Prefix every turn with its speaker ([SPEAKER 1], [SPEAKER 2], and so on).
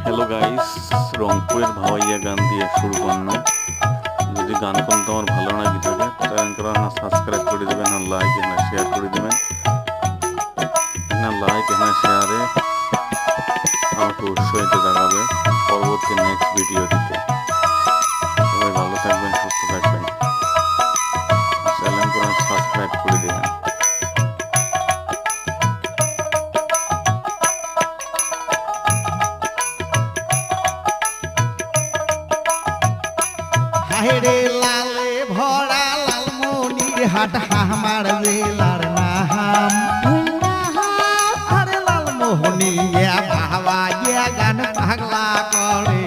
[SPEAKER 1] Hello guys, রংপুরের ভাওয়াইয়া গান দিয়ে শুরু করলাম। যদি গান কোন তোমার ভালো লাগি থাকে চ্যানেলটা না সাবস্ক্রাইব করে দিবেন, না লাইক না শেয়ার করে দিবেন। না লাইক না শেয়ারে আমাকে উৎসাহিত জানাবে পরবর্তী নেক্সট ভিডিও দিতে। সবাই ভালো থাকবেন, সুস্থ থাকবেন, চ্যানেলটা সাবস্ক্রাইব করে দিবেন।
[SPEAKER 2] হায়রে লালে ভরা লালমনির হাট হামার বেলার নাম আরে লালমোহনিয়া বাবা গান পাগলা করে